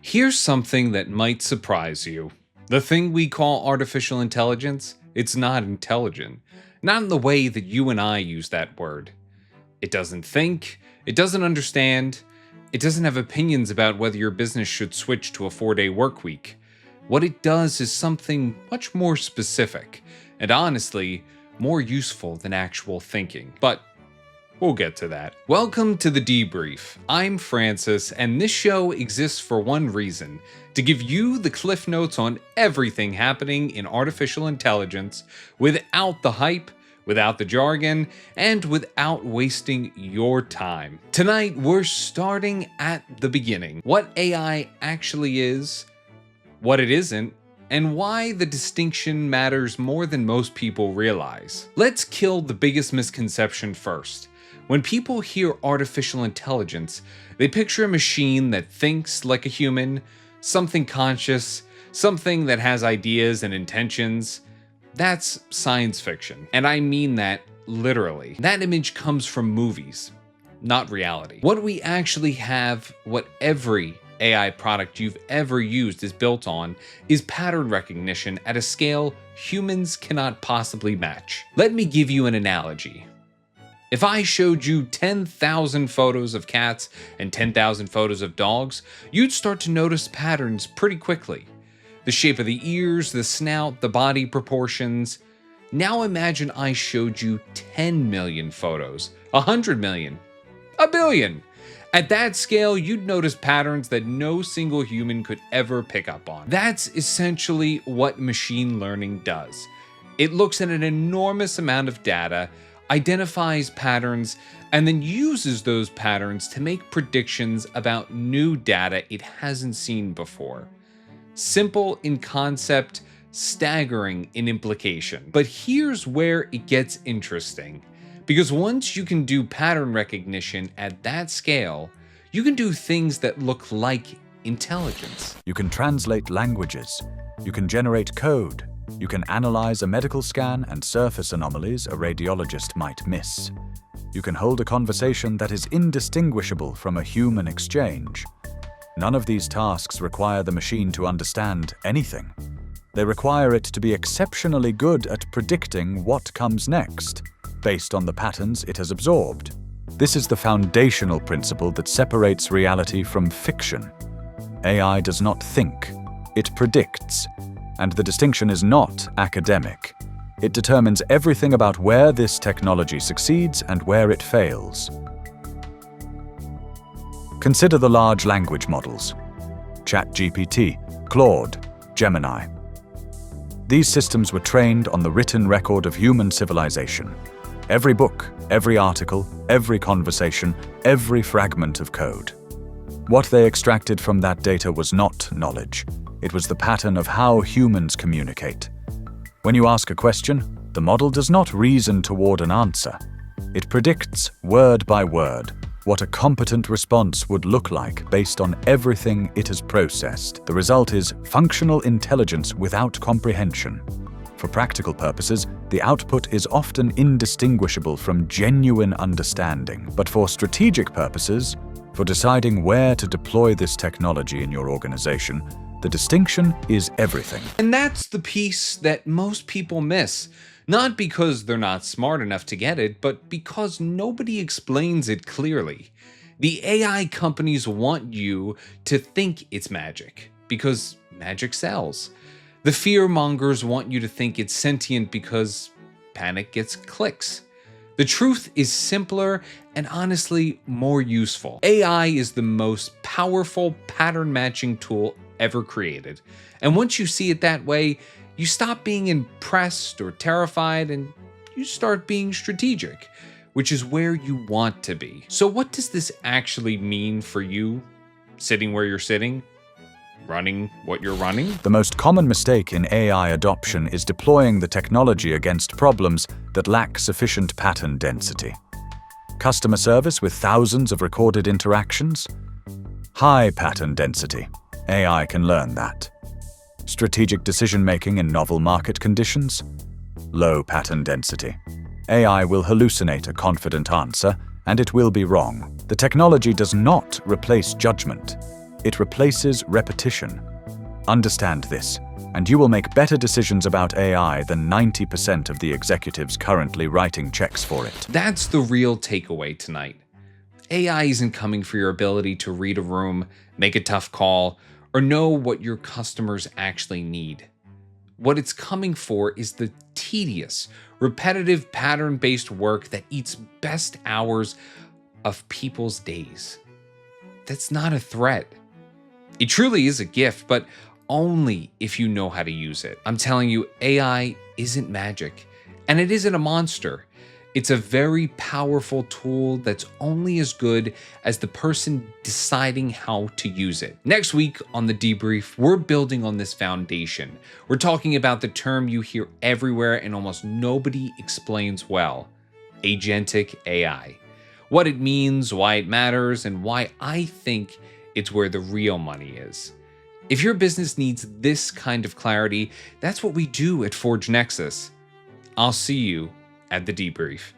Here's something that might surprise you. The thing we call artificial intelligence, it's not intelligent. Not in the way that you and I use that word. It doesn't think, it doesn't understand, it doesn't have opinions about whether your business should switch to a 4-day work week. What it does is something much more specific, and honestly, more useful than actual thinking. But we'll get to that. Welcome to the Debrief. I'm Francis, and this show exists for one reason: to give you the cliff notes on everything happening in artificial intelligence without the hype, without the jargon, and without wasting your time. Tonight, we're starting at the beginning. What AI actually is, what it isn't, and why the distinction matters more than most people realize. Let's kill the biggest misconception first. When people hear artificial intelligence, they picture a machine that thinks like a human, something conscious, something that has ideas and intentions. That's science fiction, and I mean that literally. That image comes from movies, not reality. What we actually have, what every AI product you've ever used is built on, is pattern recognition at a scale humans cannot possibly match. Let me give you an analogy. If I showed you 10,000 photos of cats and 10,000 photos of dogs, you'd start to notice patterns pretty quickly. The shape of the ears, the snout, the body proportions. Now imagine I showed you 10 million photos, 100 million, a billion. At that scale, you'd notice patterns that no single human could ever pick up on. That's essentially what machine learning does. It looks at an enormous amount of data, identifies patterns, and then uses those patterns to make predictions about new data it hasn't seen before. Simple in concept, staggering in implication. But here's where it gets interesting. Because once you can do pattern recognition at that scale, you can do things that look like intelligence. You can translate languages. You can generate code. You can analyze a medical scan and surface anomalies a radiologist might miss. You can hold a conversation that is indistinguishable from a human exchange. None of these tasks require the machine to understand anything. They require it to be exceptionally good at predicting what comes next, based on the patterns it has absorbed. This is the foundational principle that separates reality from fiction. AI does not think, it predicts, and the distinction is not academic. It determines everything about where this technology succeeds and where it fails. Consider the large language models: ChatGPT, Claude, Gemini. These systems were trained on the written record of human civilization. Every book, every article, every conversation, every fragment of code. What they extracted from that data was not knowledge. It was the pattern of how humans communicate. When you ask a question, the model does not reason toward an answer. It predicts, word by word, what a competent response would look like based on everything it has processed. The result is functional intelligence without comprehension. For practical purposes, the output is often indistinguishable from genuine understanding. But for strategic purposes, for deciding where to deploy this technology in your organization, the distinction is everything. And that's the piece that most people miss. Not because they're not smart enough to get it, but because nobody explains it clearly. The AI companies want you to think it's magic, because magic sells. The fear-mongers want you to think it's sentient because panic gets clicks. The truth is simpler and honestly more useful. AI is the most powerful pattern-matching tool ever created. And once you see it that way, you stop being impressed or terrified and you start being strategic, which is where you want to be. So what does this actually mean for you, sitting where you're sitting? Running what you're running? The most common mistake in AI adoption is deploying the technology against problems that lack sufficient pattern density. Customer service with thousands of recorded interactions? High pattern density. AI can learn that. Strategic decision-making in novel market conditions? Low pattern density. AI will hallucinate a confident answer, and it will be wrong. The technology does not replace judgment. It replaces repetition. Understand this, and you will make better decisions about AI than 90% of the executives currently writing checks for it. That's the real takeaway tonight. AI isn't coming for your ability to read a room, make a tough call, or know what your customers actually need. What it's coming for is the tedious, repetitive, pattern-based work that eats best hours of people's days. That's not a threat. It truly is a gift, but only if you know how to use it. I'm telling you, AI isn't magic, and it isn't a monster. It's a very powerful tool that's only as good as the person deciding how to use it. Next week on the Debrief, we're building on this foundation. We're talking about the term you hear everywhere and almost nobody explains well: agentic AI. What it means, why it matters, and why I think it's where the real money is. If your business needs this kind of clarity, that's what we do at Forge Nexus. I'll see you at the Debrief.